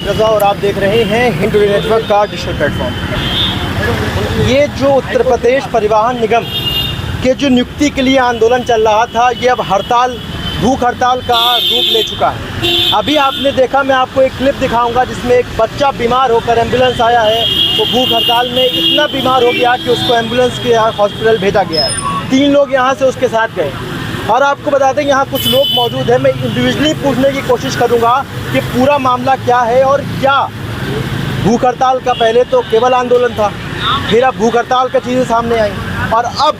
रज़ा और आप देख रहे हैं हिंद नेटवर्क का डिजिटल प्लेटफॉर्म। ये जो उत्तर प्रदेश परिवहन निगम के जो नियुक्ति के लिए आंदोलन चल रहा था, ये अब हड़ताल, भूख हड़ताल का रूप ले चुका है। अभी आपने देखा, मैं आपको एक क्लिप दिखाऊंगा जिसमें एक बच्चा बीमार होकर एम्बुलेंस आया है। वो भूख हड़ताल में इतना बीमार हो गया कि उसको एम्बुलेंस के हॉस्पिटल भेजा गया है। 3 लोग यहाँ से उसके साथ गए। और आपको बता दें, यहाँ कुछ लोग मौजूद हैं। मैं इंडिविजुअली पूछने की कोशिश करूँगा कि पूरा मामला क्या है और क्या भूख हड़ताल का पहले तो केवल आंदोलन था, फिर अब भूख हड़ताल का चीज़ें सामने आई और अब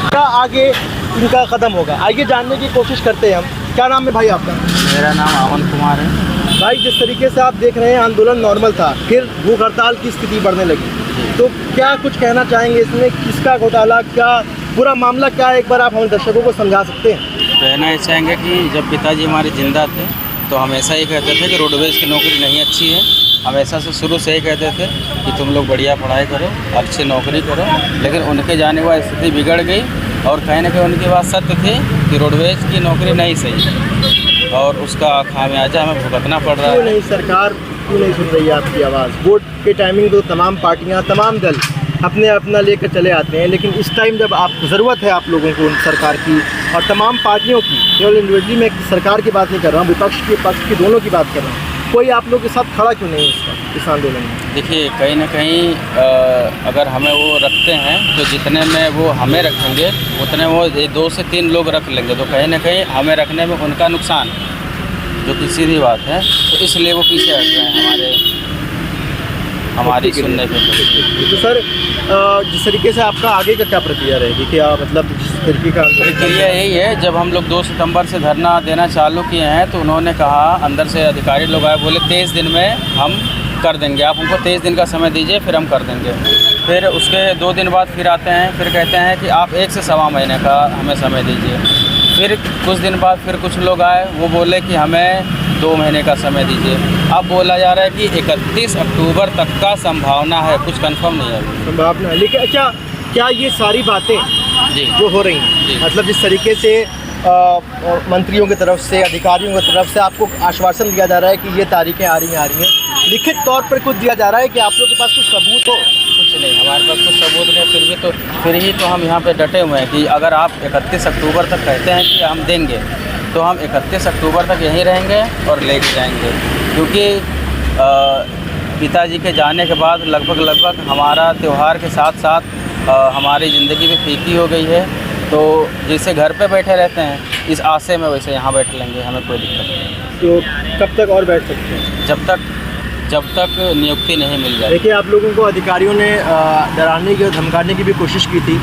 क्या आगे इनका कदम होगा। आइए जानने की कोशिश करते हैं हम। क्या नाम है भाई आपका? मेरा नाम अमन कुमार है। भाई, जिस तरीके से आप देख रहे हैं आंदोलन नॉर्मल था, फिर भूख हड़ताल की स्थिति बढ़ने लगी, तो क्या कुछ कहना चाहेंगे इसमें? किसका घोटाला, क्या पूरा मामला क्या है? एक बार आप हमारे दर्शकों को समझा सकते हैं? कहना ये चाहेंगे कि जब पिताजी हमारे जिंदा थे तो हमेशा ये कहते थे कि रोडवेज की नौकरी नहीं अच्छी है। हमेशा से शुरू से ही कहते थे कि तुम लोग बढ़िया पढ़ाई करो, अच्छी नौकरी करो, लेकिन उनके जाने के बाद स्थिति बिगड़ गई और कहीं ना कहीं उनकी बात सत्य थी कि रोडवेज की नौकरी नहीं सही और उसका खामियाजा हमें भुगतना पड़ रहा है। नहीं, सरकार क्यों नहीं सुन रही है आपकी आवाज़? वोट के टाइमिंग तो तमाम पार्टियां, तमाम दल अपना लेकर चले आते हैं, लेकिन इस टाइम जब आप ज़रूरत है आप लोगों को सरकार की और तमाम पार्टियों की, केवल इंडिविजुअली मैं सरकार की बात नहीं कर रहा हूँ, विपक्ष की, पक्ष की, दोनों की बात कर रहा हूँ, कोई आप लोग के साथ खड़ा क्यों नहीं है इस आंदोलन में? देखिए, कहीं ना कहीं अगर हमें वो रखते हैं तो जितने में वो हमें रखेंगे उतने वो 2 से 3 लोग रख लेंगे, तो कहीं ना कहीं हमें रखने में उनका नुकसान, जो कि सीधी बात है। तो इसलिए वो पीछे हट रहे हैं हमारी सुनने के लिए। तो सर, जिस तरीके से आपका आगे का क्या प्रक्रिया रहेगी? क्या मतलब जिस तरीके का प्रक्रिया यही है, जब हम लोग 2 सितंबर से धरना देना चालू किए हैं तो उन्होंने कहा, अंदर से अधिकारी लोग आए, बोले 23 दिन में हम कर देंगे, आप हमको 23 दिन का समय दीजिए, फिर हम कर देंगे। फिर उसके 2 दिन बाद फिर आते हैं, फिर कहते हैं कि आप 1 से सवा महीने का हमें समय दीजिए। फिर कुछ दिन बाद फिर कुछ लोग आए, वो बोले कि हमें 2 महीने का समय दीजिए। अब बोला जा रहा है कि 31 अक्टूबर तक का संभावना है, कुछ कंफर्म नहीं है संभावना। लेकिन अच्छा, क्या ये सारी बातें जी जो हो रही हैं, मतलब जिस तरीके से मंत्रियों की तरफ से, अधिकारियों की तरफ से आपको आश्वासन दिया जा रहा है कि ये तारीखें आ रही हैं, लिखित तौर पर कुछ दिया जा रहा है कि आप लोगों के पास कुछ सबूत हो? कुछ नहीं, हमारे पास कुछ सबूत नहीं। फिर ही तो हम यहाँ पे डटे हुए हैं कि अगर आप 31 अक्टूबर तक कहते हैं कि हम देंगे, तो हम 31 अक्टूबर तक यहीं रहेंगे और लेके जाएंगे, क्योंकि पिताजी के जाने के बाद लगभग हमारा त्यौहार के साथ साथ हमारी ज़िंदगी भी फीकी हो गई है। तो जैसे घर पे बैठे रहते हैं, इस आशे में वैसे यहाँ बैठ लेंगे, हमें कोई दिक्कत नहीं। तो कब तक और बैठ सकते हैं? जब तक नियुक्ति नहीं मिल जाए। देखिए, आप लोगों को अधिकारियों ने डराने की और धमकाने की भी कोशिश की थी।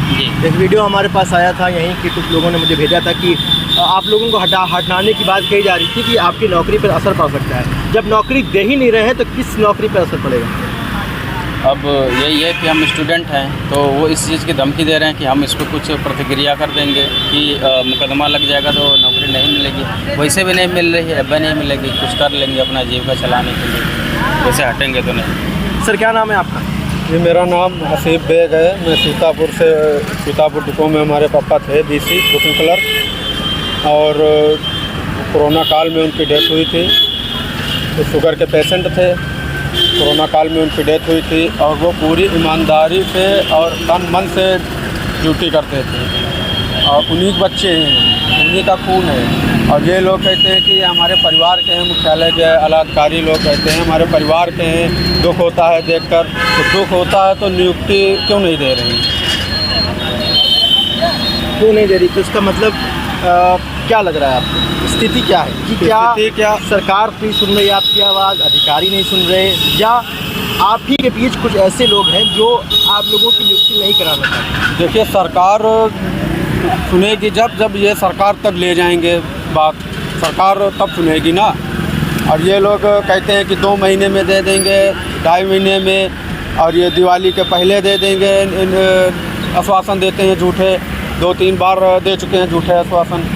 एक वीडियो हमारे पास आया था, यहीं के कुछ लोगों ने मुझे भेजा था कि आप लोगों को हटाने की बात कही जा रही थी कि आपकी नौकरी पर असर पड़ सकता है। जब नौकरी दे ही नहीं रहे हैं तो किस नौकरी पर असर पड़ेगा? अब यही है कि हम स्टूडेंट हैं, तो वो इस चीज़ की धमकी दे रहे हैं कि हम इस पर कुछ प्रतिक्रिया कर देंगे कि मुकदमा लग जाएगा तो नौकरी नहीं मिलेगी। वैसे भी नहीं मिल रही है, अब नहीं मिलेगी, कुछ कर लेंगे अपना जीविका चलाने के लिए, वैसे हटेंगे तो नहीं। सर, क्या नाम है आपका? जी, मेरा नाम हसीब बेग है। मैं सीतापुर डिपो में हमारे पापा थे, BC बुकिंग क्लर्क, और कोरोना काल में उनकी डेथ हुई थी। तो शुगर के पेशेंट थे, कोरोना काल में उनकी डेथ हुई थी और वो पूरी ईमानदारी से और तन मन से ड्यूटी करते थे और उन्हीं के बच्चे हैं, उन्हीं का खून है। और ये लोग कहते हैं कि ये हमारे परिवार के हैं, मुख्यालय के आलाधिकारी लोग कहते हैं हमारे परिवार के हैं। दुख होता है देखकर, तो दुख होता है तो नियुक्ति क्यों नहीं दे रही? क्यों नहीं दे रही? तो इसका मतलब क्या लग रहा है आपको? स्थिति क्या है कि क्या सरकार नहीं सुन रही आपकी आवाज़, अधिकारी नहीं सुन रहे, या आप ही के बीच कुछ ऐसे लोग हैं जो आप लोगों की नियुक्ति नहीं कराना चाहते? देखिए, सरकार सुनेगी जब ये सरकार तक ले जाएंगे बात, सरकार तब सुनेगी ना। और ये लोग कहते हैं कि 2 महीने में दे देंगे, 2.5 महीने में, और ये दिवाली के पहले दे देंगे। आश्वासन देते हैं झूठे, 2-3 बार दे चुके हैं झूठे आश्वासन।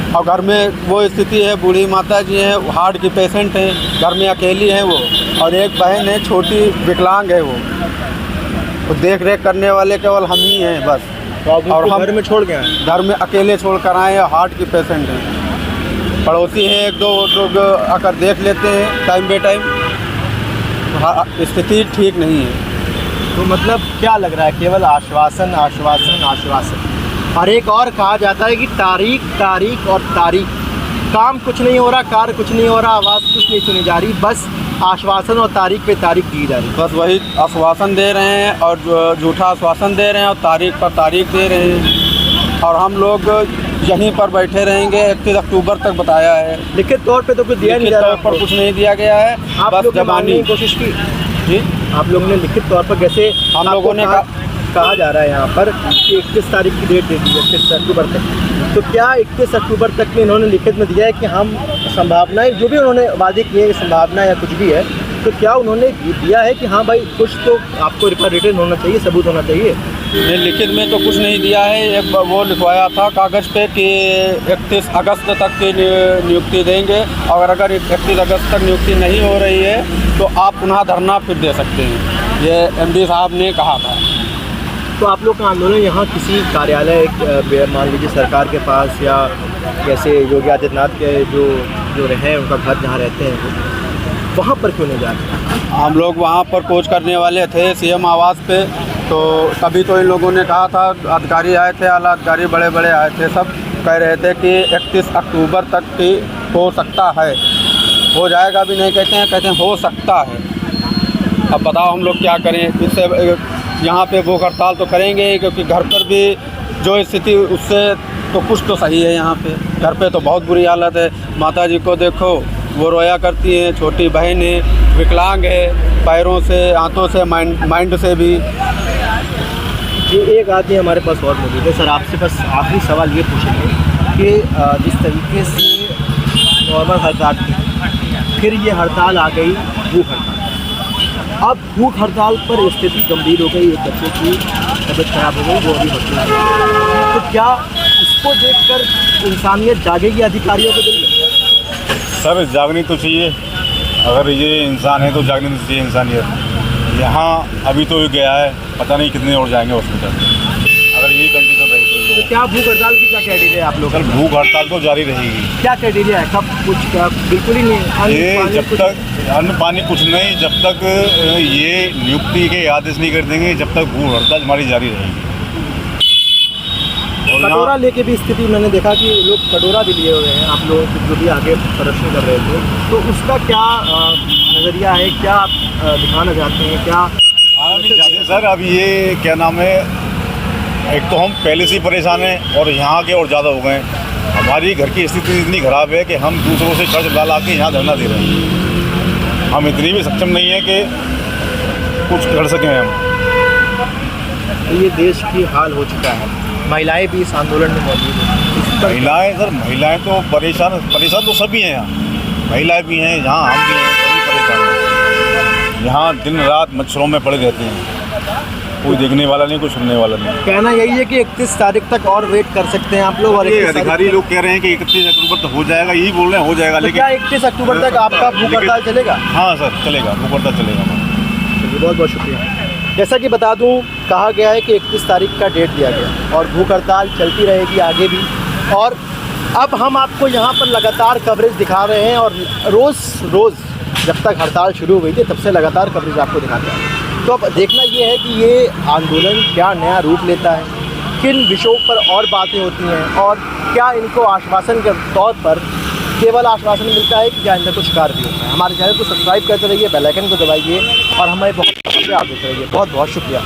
और घर में वो स्थिति है, बूढ़ी माता जी हैं, हार्ट की पेशेंट हैं, घर में अकेली हैं वो, और एक बहन है छोटी, विकलांग है वो देख रेख करने वाले केवल हम ही हैं बस। और हम घर में छोड़ गए हैं, घर में अकेले छोड़ कर आए हैं, हार्ट की पेशेंट हैं। पड़ोसी हैं 1-2 लोग आकर देख लेते हैं टाइम बे टाइम, स्थिति ठीक नहीं है। तो मतलब क्या लग रहा है, केवल आश्वासन आश्वासन आश्वासन, और एक और कहा जाता है कि तारीख तारीख और तारीख, काम कुछ नहीं हो रहा, कार्य कुछ नहीं हो रहा, आवाज़ कुछ नहीं सुनी जा रही, बस आश्वासन और तारीख पे तारीख दी जा रही है। बस वही आश्वासन दे रहे हैं और झूठा आश्वासन दे रहे हैं और तारीख पर तारीख दे रहे हैं, और हम लोग यहीं पर बैठे रहेंगे। 31 अक्टूबर तक बताया है, लिखित तौर पे तो कुछ दिया नहीं जा रहा, पर कुछ नहीं दिया गया है। आप बस लोग ने मानने जबानी की कोशिश की, जी आप लोगों ने लिखित तौर पर, जैसे हम लोगों ने कहा जा रहा है यहाँ पर कि 31 तारीख की डेट दे दी है, 31 अक्टूबर तक, तो क्या 31 अक्टूबर तक में इन्होंने लिखित में दिया है कि हम संभावनाएं जो भी उन्होंने वादे किए हैं, संभावना या कुछ भी है, तो क्या उन्होंने दिया है कि हाँ भाई कुछ तो आपको रिटर्न होना चाहिए, सबूत होना चाहिए? नहीं, लिखित में तो कुछ नहीं दिया है। एक वो लिखवाया था कागज़ पे कि 31 अगस्त तक की नियुक्ति देंगे, और अगर 31 अगस्त तक नियुक्ति नहीं हो रही है तो आप पुनः धरना फिर दे सकते हैं, ये एमडी साहब ने कहा था। तो आप लोग का आंदोलन यहाँ किसी कार्यालय, मान लीजिए सरकार के पास, या जैसे योगी आदित्यनाथ के जो रहे उनका घर जहाँ रहते हैं वहाँ पर क्यों नहीं जा रहे? हम लोग वहाँ पर कूच करने वाले थे सीएम आवास पे, तो तभी तो इन लोगों ने कहा था, अधिकारी आए थे, आला अधिकारी बड़े बड़े आए थे, सब कह रहे थे कि 31 अक्टूबर तक की हो सकता है, हो जाएगा भी नहीं कहते हैं हो सकता है। अब बताओ हम लोग क्या करें, इससे यहाँ पे भूख हड़ताल तो करेंगे, क्योंकि घर पर भी जो स्थिति उससे तो कुछ तो सही है। यहाँ पे घर पे तो बहुत बुरी हालत है। माता जी को देखो, वो रोया करती हैं, छोटी बहन है, विकलांग है, पैरों से, हाथों से, माइंड से भी। ये एक आदमी हमारे पास और मौजूद है। सर, आपसे बस आखिरी सवाल ये पूछेंगे कि जिस तरीके से नॉर्मल हड़ताल थी, फिर ये हड़ताल आ गई भूख हड़ताल, अब भूख हड़ताल पर स्थिति गंभीर हो गई, एक बच्चे की तबीयत खराब हो गई, वो अभी हॉस्पिटल है, तो क्या इसको देखकर इंसानियत जागेगी अधिकारियों के दिल में? सर, जागनी तो चाहिए, अगर ये इंसान है तो जागनी तो चाहिए इंसानियत। यहाँ अभी तो गया है, पता नहीं कितने और जाएंगे हॉस्पिटल, अगर यही कंडीशन रही तो। क्या भूख हड़ताल की क्या क्राइटेरिया है आप लोग? सर, भूख हड़ताल तो जारी रहेगी। क्या क्राइटेरिया है? कब कुछ क्या बिल्कुल ही नहीं? ये जब तक अन्न पानी कुछ नहीं, जब तक ये नियुक्ति के आदेश नहीं कर देंगे, जब तक भूख हड़ताल हमारी जारी रहेगी। कटोरा लेके भी स्थिति मैंने देखा कि लोग कटोरा भी लिए हुए हैं, आप लोग जो भी आगे प्रदर्शन कर रहे थे, तो उसका क्या नज़रिया है, क्या आप दिखाना चाहते हैं, क्या नहीं चाहते सर? अब ये क्या नाम है, एक तो हम पहले से ही परेशान हैं और यहाँ के और ज़्यादा हो गए। हमारी घर की स्थिति इतनी ख़राब है कि हम दूसरों से कर्ज ला के यहाँ धरना दे रहे हैं। हम इतनी भी सक्षम नहीं है कि कुछ कर सकें हम। ये देश की हाल हो चुका है, महिलाएं भी इस आंदोलन में मौजूद हैं। महिलाएं सर, महिलाएं तो परेशान तो सभी हैं यहाँ, महिलाएं भी हैं यहाँ, हम भी हैं, सभी परेशान हैं। यहाँ दिन रात मच्छरों में पड़े रहते हैं, कोई देखने वाला नहीं, कोई सुनने वाला नहीं। कहना यही है कि 31 तारीख तक और वेट कर सकते हैं आप लोग, और ये अधिकारी लोग कह रहे हैं कि 31 अक्टूबर तक हो जाएगा, यही बोल रहे हैं हो जाएगा, लेकिन क्या 31 अक्टूबर तक आपका भूख हड़ताल चलेगा? हाँ सर, चलेगा, भूख हड़ताल चलेगा। बहुत बहुत शुक्रिया। जैसा कि बता दूं, कहा गया है कि 31 तारीख का डेट दिया गया और भूख हड़ताल चलती रहेगी आगे भी, और अब हम आपको यहाँ पर लगातार कवरेज दिखा रहे हैं, और रोज़ जब तक हड़ताल शुरू हो गई थी तब से लगातार कवरेज आपको दिखाते हैं। तो अब देखना ये है कि ये आंदोलन क्या नया रूप लेता है, किन विषयों पर और बातें होती हैं, और क्या इनको आश्वासन के तौर पर केवल आश्वासन मिलता है कि क्या इनका कुछ कार्य भी होता है। हमारे चैनल को सब्सक्राइब करते रहिए, बेल आइकन को दबाइए और हमें बहुत आगे देते रहिए। बहुत बहुत शुक्रिया।